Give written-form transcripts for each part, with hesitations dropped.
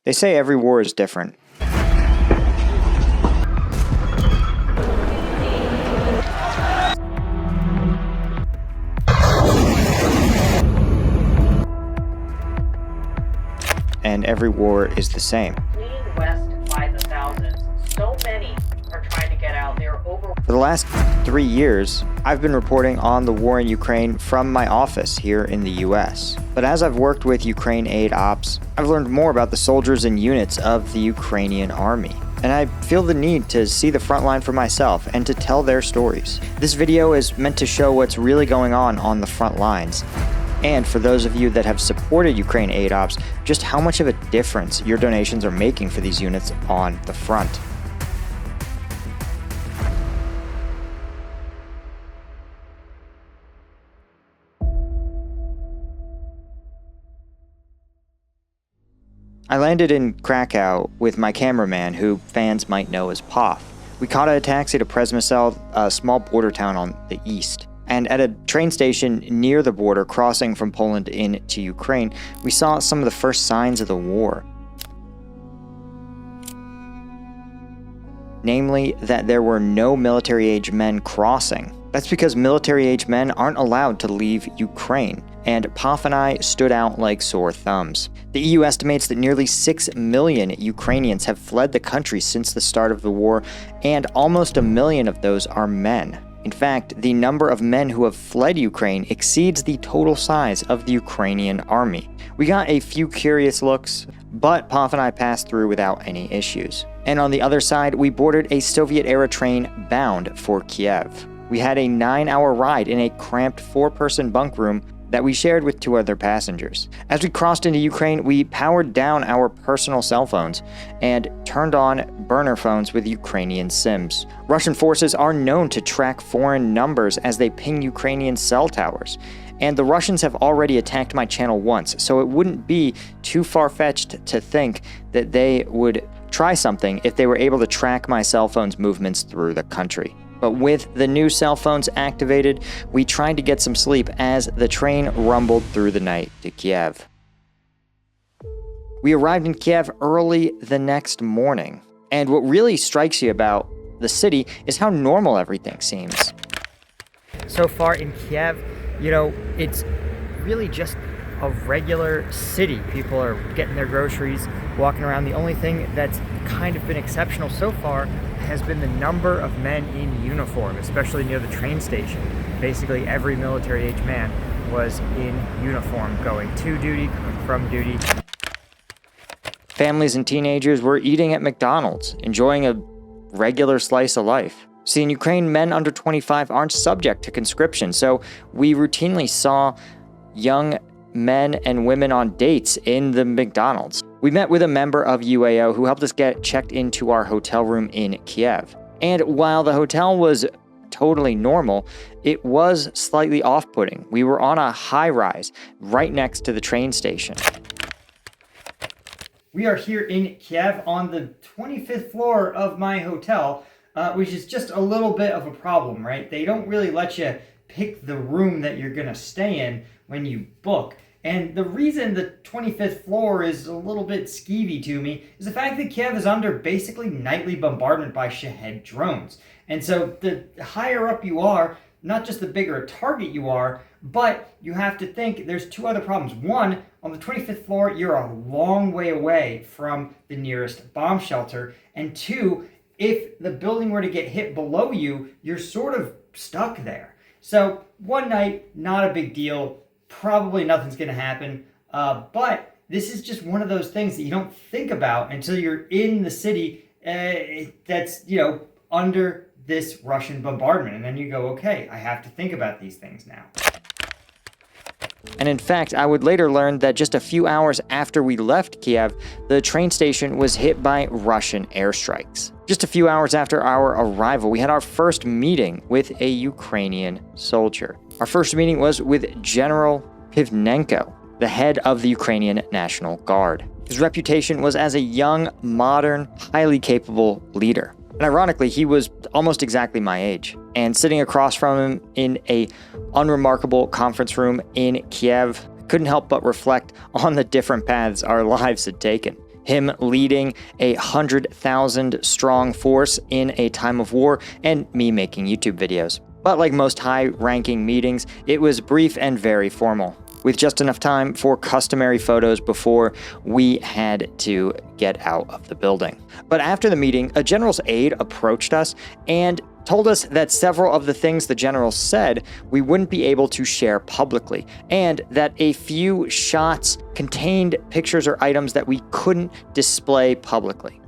They say every war is different. And every war is the same. Fleeing west by the thousands. So many are trying to get out. They're over. For the last 3 years, I've been reporting on the war in Ukraine from my office here in the US. But as I've worked with Ukraine Aid Ops, I've learned more about the soldiers and units of the Ukrainian army. And I feel the need to see the front line for myself and to tell their stories. This video is meant to show what's really going on the front lines. And for those of you that have supported Ukraine Aid Ops, just how much of a difference your donations are making for these units on the front. I landed in Krakow with my cameraman, who fans might know as Poff. We caught a taxi to Przemysl, a small border town on the east. And at a train station near the border, crossing from Poland into Ukraine, we saw some of the first signs of the war. Namely, that there were no military-age men crossing. That's because military-age men aren't allowed to leave Ukraine, and Poff and I stood out like sore thumbs. The EU estimates that nearly 6 million Ukrainians have fled the country since the start of the war, and almost 1 million of those are men. In fact, the number of men who have fled Ukraine exceeds the total size of the Ukrainian army. We got a few curious looks, but Poff and I passed through without any issues. And on the other side, we boarded a Soviet-era train bound for Kyiv. We had a 9-hour ride in a cramped 4-person bunk room that we shared with 2 other passengers. As we crossed into Ukraine, we powered down our personal cell phones and turned on burner phones with Ukrainian SIMs. Russian forces are known to track foreign numbers as they ping Ukrainian cell towers. And the Russians have already attacked my channel once, so it wouldn't be too far-fetched to think that they would try something if they were able to track my cell phone's movements through the country. But with the new cell phones activated, we tried to get some sleep as the train rumbled through the night to Kyiv. We arrived in Kyiv early the next morning, and what really strikes you about the city is how normal everything seems. So far in Kyiv, it's really just a regular city. People are getting their groceries, walking around. The only thing that's kind of been exceptional so far has been the number of men in uniform, especially near the train station. Basically every military-age man was in uniform, going to duty, from duty. Families and teenagers were eating at McDonald's, enjoying a regular slice of life. See, in Ukraine, men under 25 aren't subject to conscription, so we routinely saw young men and women on dates in the McDonald's. We met with a member of UAO who helped us get checked into our hotel room in Kyiv. And while the hotel was totally normal, it was slightly off-putting. We were on a high-rise right next to the train station. We are here in Kyiv on the 25th floor of my hotel, which is just a little bit of a problem, right? They don't really let you pick the room that you're gonna stay in when you book. And the reason the 25th floor is a little bit skeevy to me is the fact that Kyiv is under basically nightly bombardment by Shahed drones. And so the higher up you are, not just the bigger a target you are, but you have to think there's 2 other problems. One, on the 25th floor, you're a long way away from the nearest bomb shelter. And 2, if the building were to get hit below you, you're sort of stuck there. So one night, not a big deal. Probably nothing's going to happen, but this is just one of those things that you don't think about until you're in the city that's, under this Russian bombardment. And then you go, okay, I have to think about these things now. And in fact, I would later learn that just a few hours after we left Kyiv, the train station was hit by Russian airstrikes. Just a few hours after our arrival, we had our first meeting with a Ukrainian soldier. Our first meeting was with General Pivnenko, the head of the Ukrainian National Guard. His reputation was as a young, modern, highly capable leader. And ironically, he was almost exactly my age. And sitting across from him in a unremarkable conference room in Kyiv, couldn't help but reflect on the different paths our lives had taken. him leading a 100,000 strong force in a time of war, and me making YouTube videos. But like most high-ranking meetings, it was brief and very formal, with just enough time for customary photos before we had to get out of the building. But after the meeting, a general's aide approached us and told us that several of the things the general said we wouldn't be able to share publicly, and that a few shots contained pictures or items that we couldn't display publicly.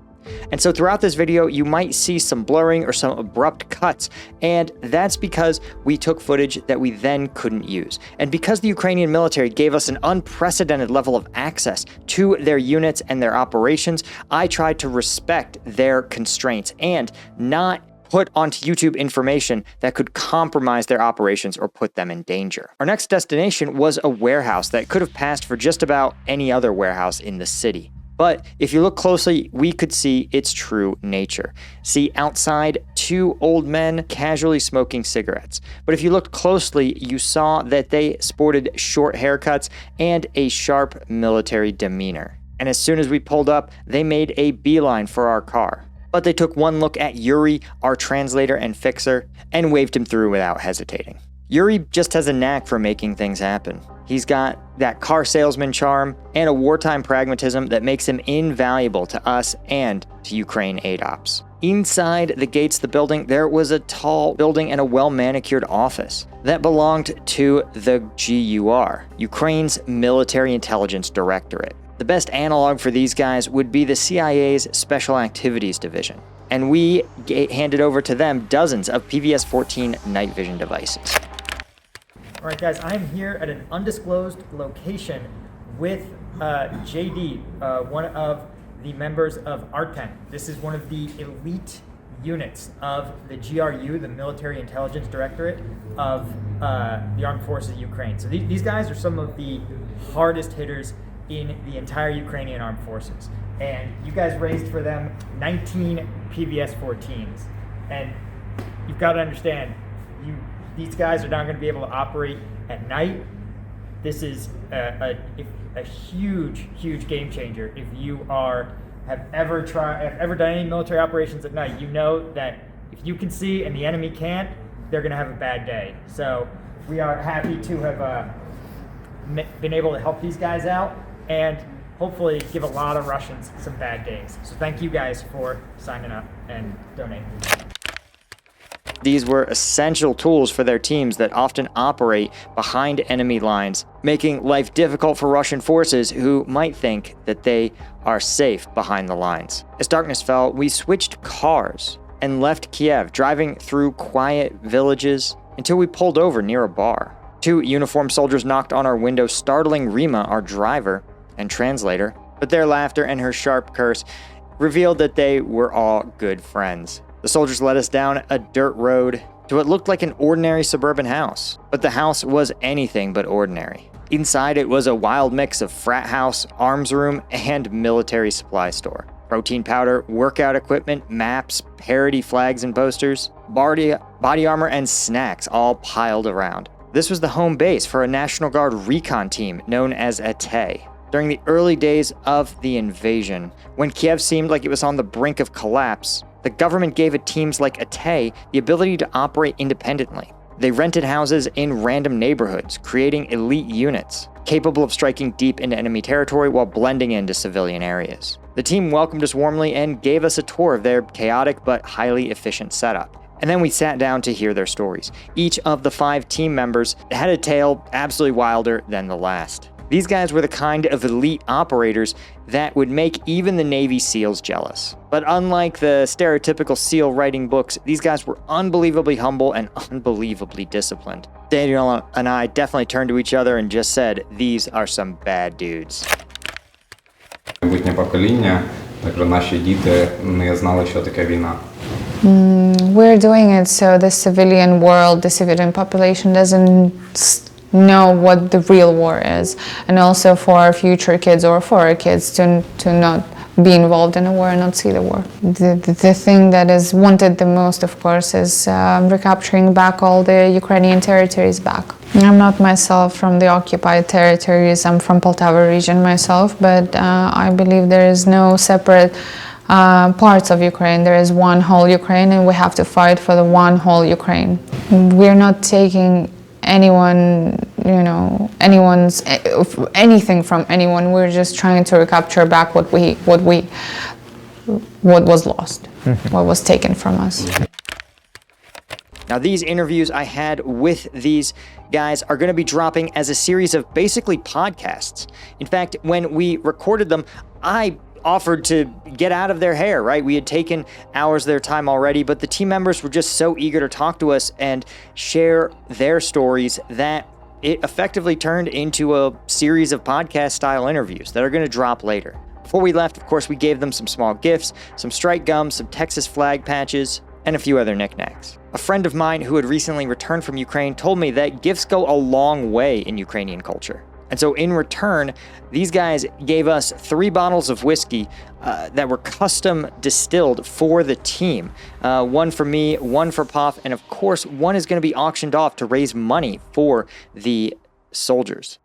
And so throughout this video, you might see some blurring or some abrupt cuts, and that's because we took footage that we then couldn't use. And because the Ukrainian military gave us an unprecedented level of access to their units and their operations, I tried to respect their constraints and not put onto YouTube information that could compromise their operations or put them in danger. Our next destination was a warehouse that could have passed for just about any other warehouse in the city. But if you look closely, we could see its true nature. See outside, two old men casually smoking cigarettes. But if you looked closely, you saw that they sported short haircuts and a sharp military demeanor. And as soon as we pulled up, they made a beeline for our car. But they took one look at Yuri, our translator and fixer, and waved him through without hesitating. Yuri just has a knack for making things happen. He's got that car salesman charm and a wartime pragmatism that makes him invaluable to us and to Ukraine aid ops. Inside the gates of the building, there was a tall building and a well-manicured office that belonged to the GUR, Ukraine's Military Intelligence Directorate. The best analog for these guys would be the CIA's Special Activities Division, and we handed over to them dozens of PVS-14 night vision devices. All right, guys, I'm here at an undisclosed location with JD, one of the members of ARTEN. This is one of the elite units of the GRU, the Military Intelligence Directorate of the Armed Forces of Ukraine. So these guys are some of the hardest hitters in the entire Ukrainian Armed Forces. And you guys raised for them 19 PVS-14s. And you've got to understand, these guys are not going to be able to operate at night. This is a huge, huge game changer. If you have ever done any military operations at night, you know that if you can see and the enemy can't, they're going to have a bad day. So we are happy to have been able to help these guys out and hopefully give a lot of Russians some bad days. So thank you guys for signing up and donating. These were essential tools for their teams that often operate behind enemy lines, making life difficult for Russian forces who might think that they are safe behind the lines. As darkness fell, we switched cars and left Kyiv, driving through quiet villages until we pulled over near a bar. Two uniformed soldiers knocked on our window, startling Rima, our driver and translator, but their laughter and her sharp curse revealed that they were all good friends. The soldiers led us down a dirt road to what looked like an ordinary suburban house, but the house was anything but ordinary. Inside it was a wild mix of frat house, arms room, and military supply store. Protein powder, workout equipment, maps, parody flags and posters, body armor, and snacks all piled around. This was the home base for a National Guard recon team known as ATE. During the early days of the invasion, when Kyiv seemed like it was on the brink of collapse, the government gave teams like ATE the ability to operate independently. They rented houses in random neighborhoods, creating elite units, capable of striking deep into enemy territory while blending into civilian areas. The team welcomed us warmly and gave us a tour of their chaotic but highly efficient setup. And then we sat down to hear their stories. Each of the 5 team members had a tale absolutely wilder than the last. These guys were the kind of elite operators that would make even the Navy SEALs jealous. But unlike the stereotypical SEAL writing books, these guys were unbelievably humble and unbelievably disciplined. Daniel and I definitely turned to each other and just said, these are some bad dudes. Майбутнє покоління, також наші діти не знали, що таке війна. We're doing it so the civilian world, the civilian population doesn't know what the real war is, and also for our future kids or for our kids to not be involved in a war and not see the war. The thing that is wanted the most, of course, is recapturing back all the Ukrainian territories back. I'm not myself from the occupied territories, I'm from Poltava region myself, but I believe there is no separate parts of Ukraine. There is one whole Ukraine, and we have to fight for the one whole Ukraine. We're not taking anything from anyone. We're just trying to recapture back what was lost, what was taken from us. Now, these interviews I had with these guys are going to be dropping as a series of basically podcasts. In fact, when we recorded them, I offered to get out of their hair, right? We had taken hours of their time already, but the team members were just so eager to talk to us and share their stories that it effectively turned into a series of podcast-style interviews that are going to drop later. Before we left, of course, we gave them some small gifts, some strike gum, some Texas flag patches, and a few other knickknacks. A friend of mine who had recently returned from Ukraine told me that gifts go a long way in Ukrainian culture. And so in return, these guys gave us 3 bottles of whiskey that were custom distilled for the team. One for me, one for Puff, and of course, one is going to be auctioned off to raise money for the soldiers.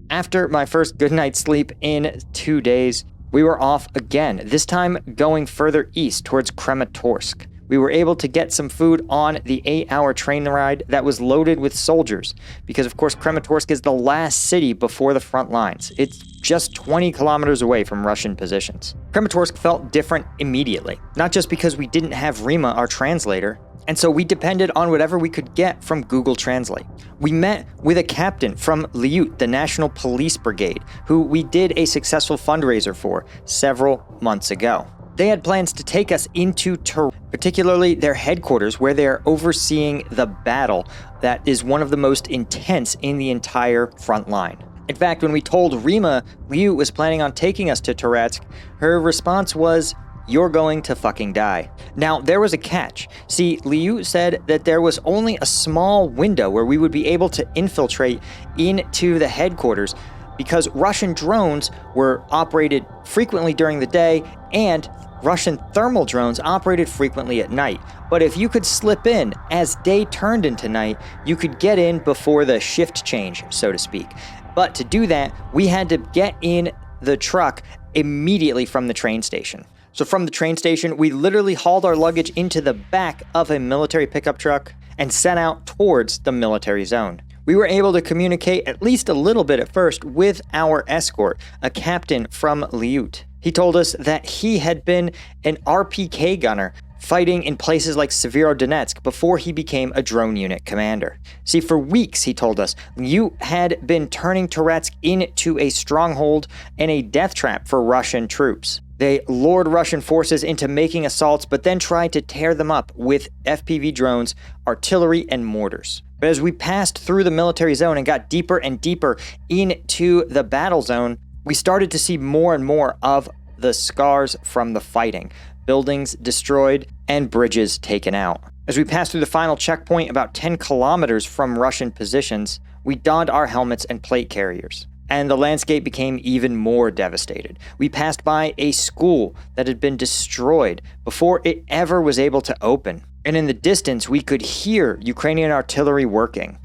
After my first good night's sleep in 2 days, we were off again, this time going further east towards Krematorsk. We were able to get some food on the 8-hour train ride that was loaded with soldiers, because of course Krematorsk is the last city before the front lines. It's just 20 kilometers away from Russian positions. Krematorsk felt different immediately, not just because we didn't have Rima, our translator, and so we depended on whatever we could get from Google Translate. We met with a captain from Lyut, the National Police Brigade, who we did a successful fundraiser for several months ago. They had plans to take us into particularly their headquarters, where they're overseeing the battle that is one of the most intense in the entire front line. In fact, when we told Rima Lyut was planning on taking us to Toretsk, her response was, "You're going to fucking die." Now, there was a catch. See, Lyut said that there was only a small window where we would be able to infiltrate into the headquarters because Russian drones were operated frequently during the day and Russian thermal drones operated frequently at night. But if you could slip in as day turned into night, you could get in before the shift change, so to speak. But to do that, we had to get in the truck immediately from the train station. So from the train station, we literally hauled our luggage into the back of a military pickup truck and set out towards the military zone. We were able to communicate at least a little bit at first with our escort, a captain from Lyut. He told us that he had been an RPK gunner fighting in places like Severodonetsk before he became a drone unit commander. See, for weeks, he told us, Lyut had been turning Toretsk into a stronghold and a death trap for Russian troops. They lured Russian forces into making assaults, but then tried to tear them up with FPV drones, artillery, and mortars. But as we passed through the military zone and got deeper and deeper into the battle zone, we started to see more and more of the scars from the fighting. Buildings destroyed and bridges taken out. As we passed through the final checkpoint about 10 kilometers from Russian positions, we donned our helmets and plate carriers. And the landscape became even more devastated. We passed by a school that had been destroyed before it ever was able to open. And in the distance, we could hear Ukrainian artillery working.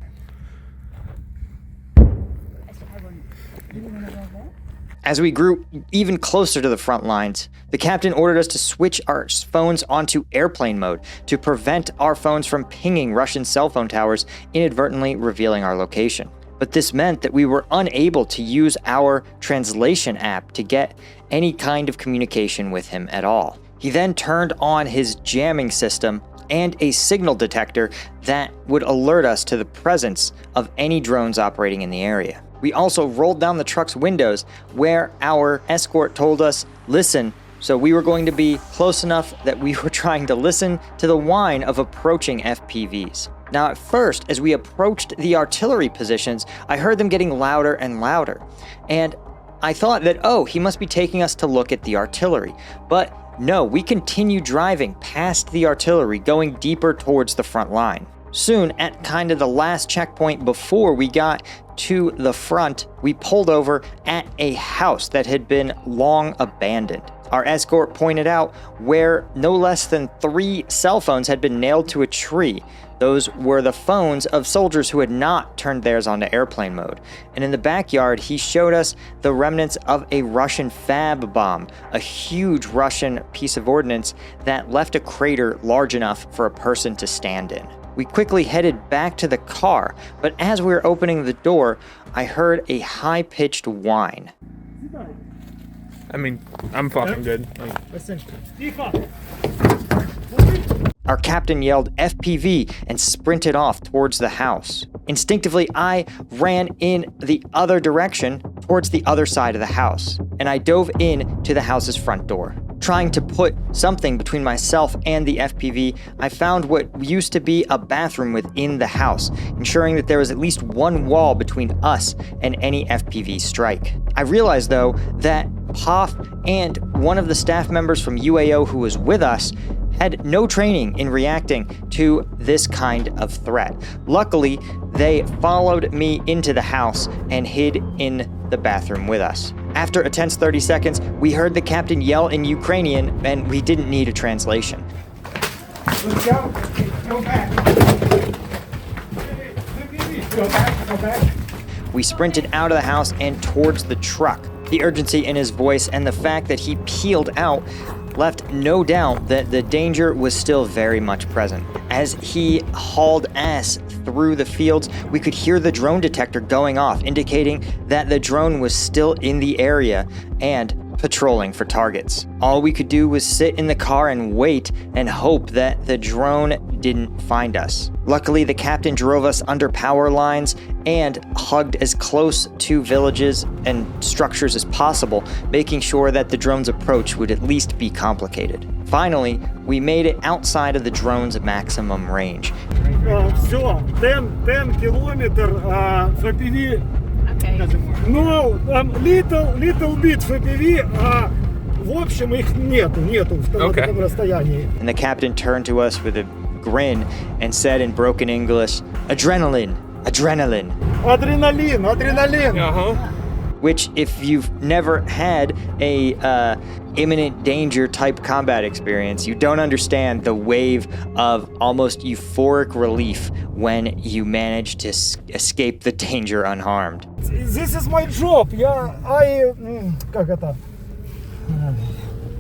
As we grew even closer to the front lines, the captain ordered us to switch our phones onto airplane mode to prevent our phones from pinging Russian cell phone towers, inadvertently revealing our location. But this meant that we were unable to use our translation app to get any kind of communication with him at all. He then turned on his jamming system and a signal detector that would alert us to the presence of any drones operating in the area. We also rolled down the truck's windows where our escort told us, listen, so we were going to be close enough that we were trying to listen to the whine of approaching FPVs. Now at first, as we approached the artillery positions, I heard them getting louder and louder. And I thought that, oh, he must be taking us to look at the artillery. But no, we continued driving past the artillery, going deeper towards the front line. Soon, at kind of the last checkpoint before we got to the front, we pulled over at a house that had been long abandoned. Our escort pointed out where no less than 3 cell phones had been nailed to a tree. Those were the phones of soldiers who had not turned theirs onto airplane mode. And in the backyard, he showed us the remnants of a Russian fab bomb, a huge Russian piece of ordnance that left a crater large enough for a person to stand in. We quickly headed back to the car, but as we were opening the door, I heard a high-pitched whine. I mean, I'm fucking good. Our captain yelled FPV and sprinted off towards the house. Instinctively, I ran in the other direction towards the other side of the house, and I dove in to the house's front door. Trying to put something between myself and the FPV, I found what used to be a bathroom within the house, ensuring that there was at least one wall between us and any FPV strike. I realized, though, that Hoff and one of the staff members from UAO who was with us had no training in reacting to this kind of threat. Luckily, they followed me into the house and hid in the bathroom with us. After a tense 30 seconds, we heard the captain yell in Ukrainian, and we didn't need a translation. Let's go. Go back. Go back. We sprinted out of the house and towards the truck. The urgency in his voice and the fact that he peeled out left no doubt that the danger was still very much present. As he hauled ass through the fields, we could hear the drone detector going off, indicating that the drone was still in the area and patrolling for targets. All we could do was sit in the car and wait and hope that the drone didn't find us. Luckily, the captain drove us under power lines and hugged as close to villages and structures as possible, making sure that the drone's approach would at least be complicated. Finally, we made it outside of the drone's maximum range. Все, 10 километр FPV. Okay. No, little bit FPV, в общем их нету в таком расстоянии. And the captain turned to us with a grin and said in broken English, "Adrenaline, adrenaline." Адреналин. Which, if you've never had a imminent danger type combat experience, you don't understand the wave of almost euphoric relief when you manage to escape the danger unharmed. This is my job. Как это?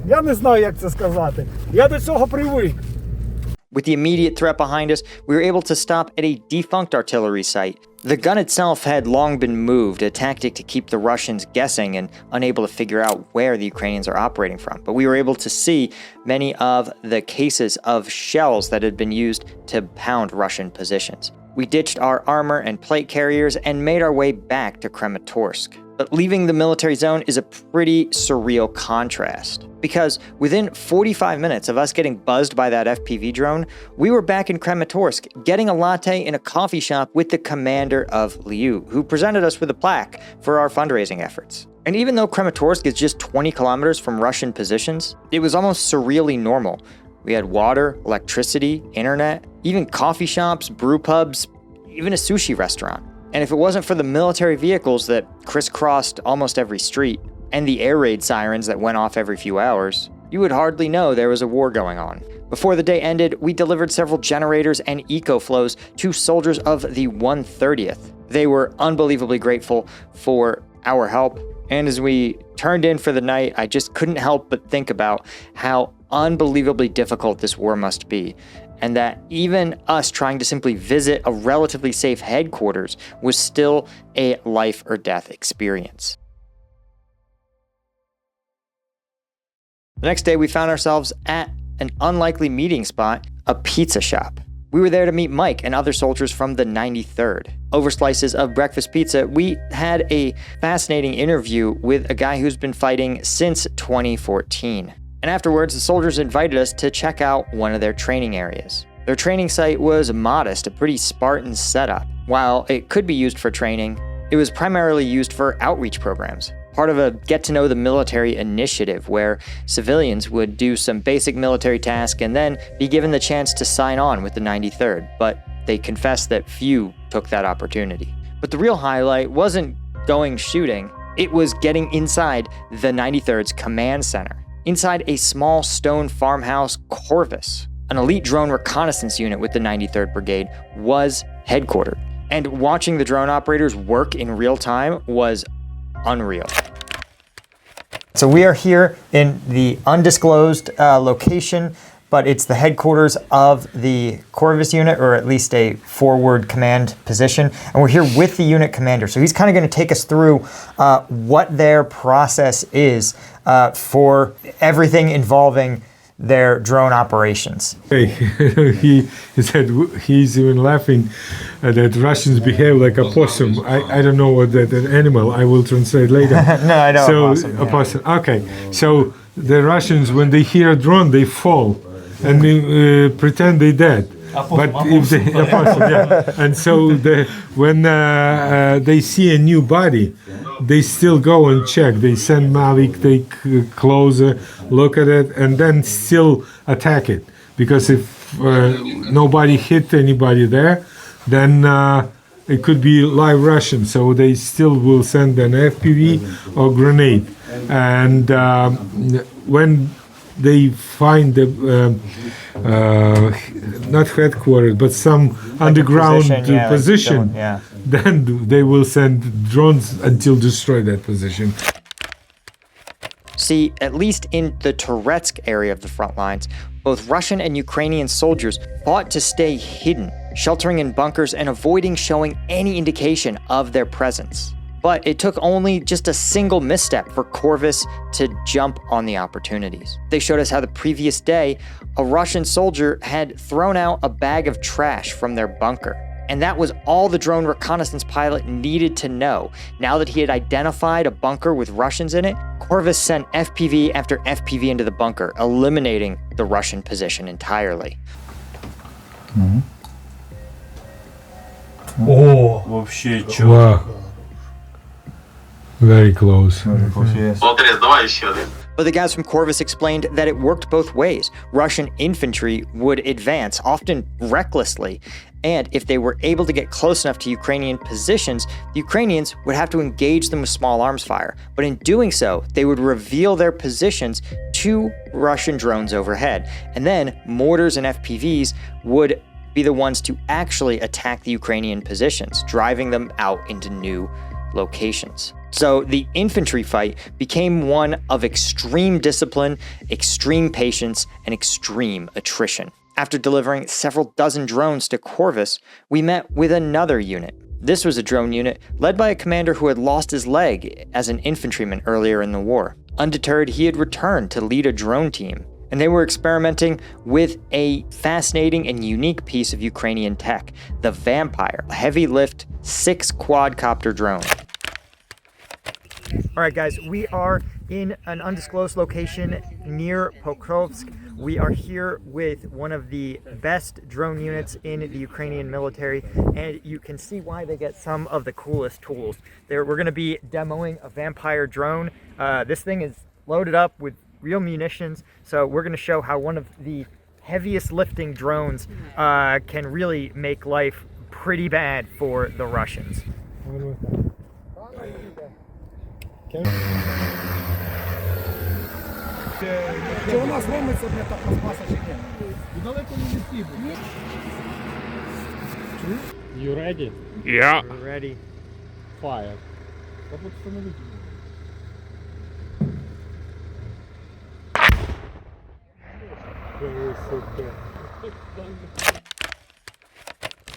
Я не знаю, як це сказати. Я до цього привик. With the immediate threat behind us, we were able to stop at a defunct artillery site. The gun itself had long been moved, a tactic to keep the Russians guessing and unable to figure out where the Ukrainians are operating from. But we were able to see many of the cases of shells that had been used to pound Russian positions. We ditched our armor and plate carriers and made our way back to Krematorsk. But leaving the military zone is a pretty surreal contrast. Because within 45 minutes of us getting buzzed by that FPV drone, we were back in Krematorsk, getting a latte in a coffee shop with the commander of Liu, who presented us with a plaque for our fundraising efforts. And even though Krematorsk is just 20 kilometers from Russian positions, it was almost surreally normal. We had water, electricity, internet, even coffee shops, brew pubs, even a sushi restaurant. And if it wasn't for the military vehicles that crisscrossed almost every street, and the air raid sirens that went off every few hours, you would hardly know there was a war going on. Before the day ended, we delivered several generators and eco-flows to soldiers of the 130th. They were unbelievably grateful for our help, and as we turned in for the night, I just couldn't help but think about how unbelievably difficult this war must be, and that even us trying to simply visit a relatively safe headquarters was still a life or death experience. The next day, we found ourselves at an unlikely meeting spot, a pizza shop. We were there to meet Mike and other soldiers from the 93rd. Over slices of breakfast pizza, we had a fascinating interview with a guy who's been fighting since 2014. And afterwards, the soldiers invited us to check out one of their training areas. Their training site was modest, a pretty Spartan setup. While it could be used for training, it was primarily used for outreach programs, part of a get-to-know-the-military initiative where civilians would do some basic military tasks and then be given the chance to sign on with the 93rd, but they confessed that few took that opportunity. But the real highlight wasn't going shooting, it was getting inside the 93rd's command center, inside a small stone farmhouse corvus. An elite drone reconnaissance unit with the 93rd Brigade was headquartered, and watching the drone operators work in real time was unreal. So we are here in the undisclosed location, but it's the headquarters of the Corvus unit, or at least a forward command position. And we're here with the unit commander. So he's kind of going to take us through what their process is for everything involving their drone operations. He said he's even laughing that Russians behave like a possum. I don't know what that animal. I will translate later. No, I know. So a possum. Okay. So the Russians, when they hear a drone, they fall and they, pretend they're dead. But if they, and so when they see a new body, they still go and check. They send Mavic, take closer, look at it, and then still attack it. Because if nobody hit anybody there, then it could be live Russian. So they still will send an FPV or grenade. And when they find the not headquarters, but some like underground position, then they will send drones until destroy that position. See, at least in the Toretsk area of the front lines, both Russian and Ukrainian soldiers fought to stay hidden, sheltering in bunkers and avoiding showing any indication of their presence. But it took only just a single misstep for Corvus to jump on the opportunities. They showed us how the previous day, a Russian soldier had thrown out a bag of trash from their bunker. And that was all the drone reconnaissance pilot needed to know. Now that he had identified a bunker with Russians in it, Corvus sent FPV after FPV into the bunker, eliminating the Russian position entirely. Mm-hmm. Oh, вообще чё? Wow. Very close. But the guys from Corvus explained that it worked both ways. Russian infantry would advance, often recklessly, and if they were able to get close enough to Ukrainian positions, the Ukrainians would have to engage them with small arms fire. But in doing so, they would reveal their positions to Russian drones overhead, and then mortars and FPVs would be the ones to actually attack the Ukrainian positions, driving them out into new locations. So the infantry fight became one of extreme discipline, extreme patience, and extreme attrition. After delivering several dozen drones to Corvus, we met with another unit. This was a drone unit led by a commander who had lost his leg as an infantryman earlier in the war. Undeterred, he had returned to lead a drone team, and they were experimenting with a fascinating and unique piece of Ukrainian tech, the Vampire, a heavy-lift 6-quadcopter drone. All right, guys, we are in an undisclosed location near Pokrovsk. We are here with one of the best drone units in the Ukrainian military, and you can see why they get some of the coolest tools. We're going to be demoing a Vampire drone. This thing is loaded up with real munitions, so we're going to show how one of the heaviest lifting drones can really make life pretty bad for the Russians. Чи у нас ломиться, блядь, та пластмаса чи ні? І далеко не літи, блядь. You ready? Yeah. We're ready. Fire.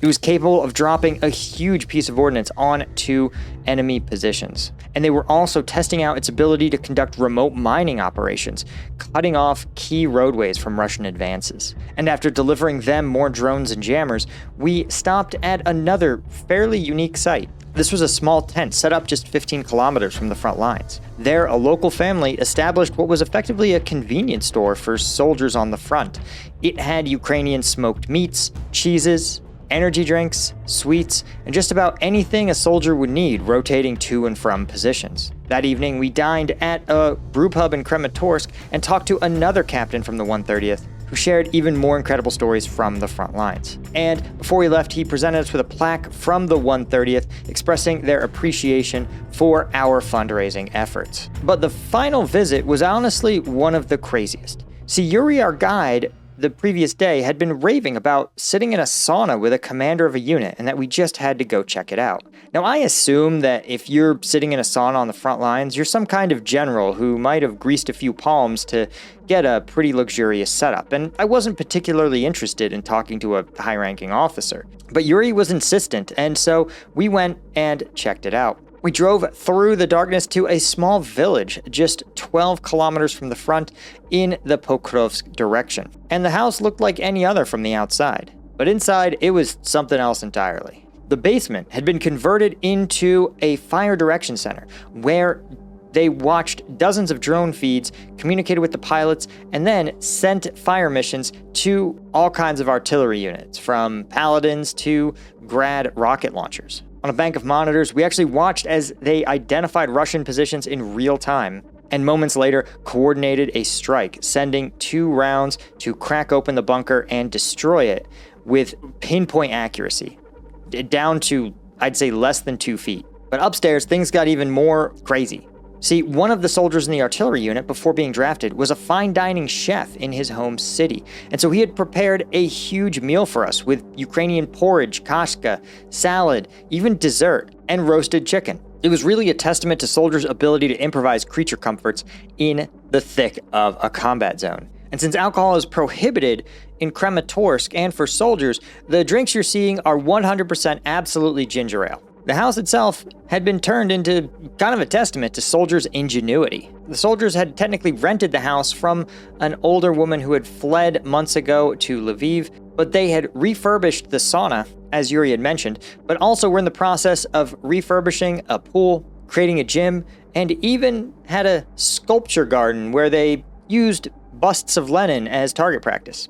It was capable of dropping a huge piece of ordnance onto enemy positions. And they were also testing out its ability to conduct remote mining operations, cutting off key roadways from Russian advances. And after delivering them more drones and jammers, we stopped at another fairly unique site. This was a small tent set up just 15 kilometers from the front lines. There, a local family established what was effectively a convenience store for soldiers on the front. It had Ukrainian smoked meats, cheeses, energy drinks, sweets, and just about anything a soldier would need rotating to and from positions. That evening, we dined at a brew pub in Krematorsk and talked to another captain from the 130th who shared even more incredible stories from the front lines. And before he left, he presented us with a plaque from the 130th expressing their appreciation for our fundraising efforts. But the final visit was honestly one of the craziest. See, Yuri, our guide, the previous day had been raving about sitting in a sauna with a commander of a unit and that we just had to go check it out. Now, I assume that if you're sitting in a sauna on the front lines, you're some kind of general who might have greased a few palms to get a pretty luxurious setup, and I wasn't particularly interested in talking to a high-ranking officer. But Yuri was insistent, and so we went and checked it out. We drove through the darkness to a small village just 12 kilometers from the front in the Pokrovsk direction. And the house looked like any other from the outside. But inside, it was something else entirely. The basement had been converted into a fire direction center where they watched dozens of drone feeds, communicated with the pilots, and then sent fire missions to all kinds of artillery units, from Paladins to Grad rocket launchers. On a bank of monitors, we actually watched as they identified Russian positions in real time, and moments later coordinated a strike, sending 2 rounds to crack open the bunker and destroy it with pinpoint accuracy, down to, I'd say, less than 2 feet. But upstairs, things got even more crazy. See, one of the soldiers in the artillery unit before being drafted was a fine dining chef in his home city. And so he had prepared a huge meal for us with Ukrainian porridge, kashka, salad, even dessert, and roasted chicken. It was really a testament to soldiers' ability to improvise creature comforts in the thick of a combat zone. And since alcohol is prohibited in Krematorsk and for soldiers, the drinks you're seeing are 100% absolutely ginger ale. The house itself had been turned into kind of a testament to soldiers' ingenuity. The soldiers had technically rented the house from an older woman who had fled months ago to Lviv, but they had refurbished the sauna, as Yuri had mentioned, but also were in the process of refurbishing a pool, creating a gym, and even had a sculpture garden where they used busts of Lenin as target practice.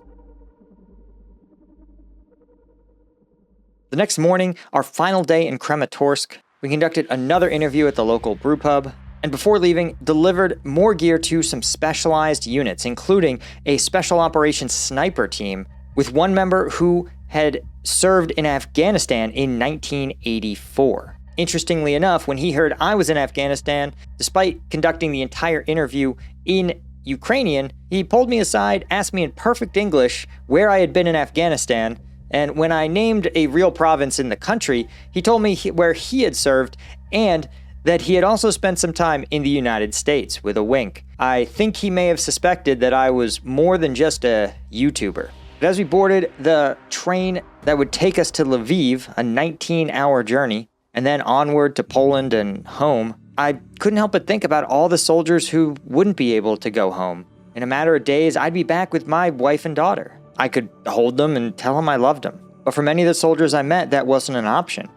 The next morning, our final day in Krematorsk, we conducted another interview at the local brew pub, and before leaving, delivered more gear to some specialized units, including a special operations sniper team with one member who had served in Afghanistan in 1984. Interestingly enough, when he heard I was in Afghanistan, despite conducting the entire interview in Ukrainian, he pulled me aside, asked me in perfect English where I had been in Afghanistan, and when I named a real province in the country, he told me where he had served and that he had also spent some time in the United States, with a wink. I think he may have suspected that I was more than just a YouTuber. But as we boarded the train that would take us to Lviv, a 19-hour journey, and then onward to Poland and home, I couldn't help but think about all the soldiers who wouldn't be able to go home. In a matter of days, I'd be back with my wife and daughter. I could hold them and tell them I loved them. But for many of the soldiers I met, that wasn't an option.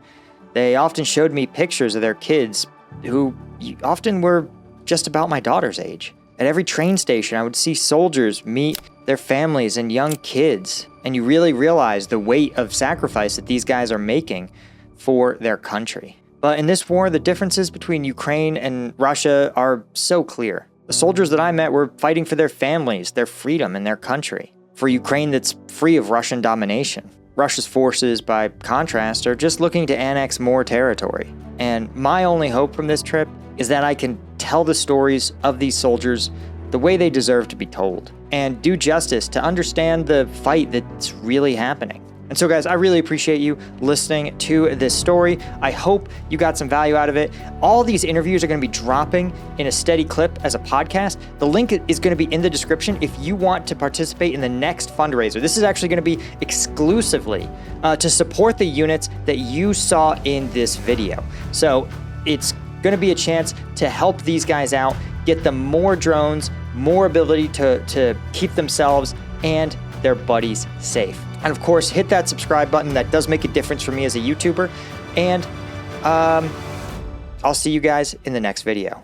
They often showed me pictures of their kids, who often were just about my daughter's age. At every train station, I would see soldiers meet their families and young kids, and you really realize the weight of sacrifice that these guys are making for their country. But in this war, the differences between Ukraine and Russia are so clear. The soldiers that I met were fighting for their families, their freedom, and their country. For Ukraine that's free of Russian domination. Russia's forces, by contrast, are just looking to annex more territory. And my only hope from this trip is that I can tell the stories of these soldiers the way they deserve to be told, and do justice to understand the fight that's really happening. And so guys, I really appreciate you listening to this story. I hope you got some value out of it. All these interviews are going to be dropping in a steady clip as a podcast. The link is going to be in the description if you want to participate in the next fundraiser. This is actually going to be exclusively to support the units that you saw in this video. So it's going to be a chance to help these guys out, get them more drones, more ability to keep themselves and their buddies safe. And of course, hit that subscribe button. That does make a difference for me as a YouTuber. And I'll see you guys in the next video.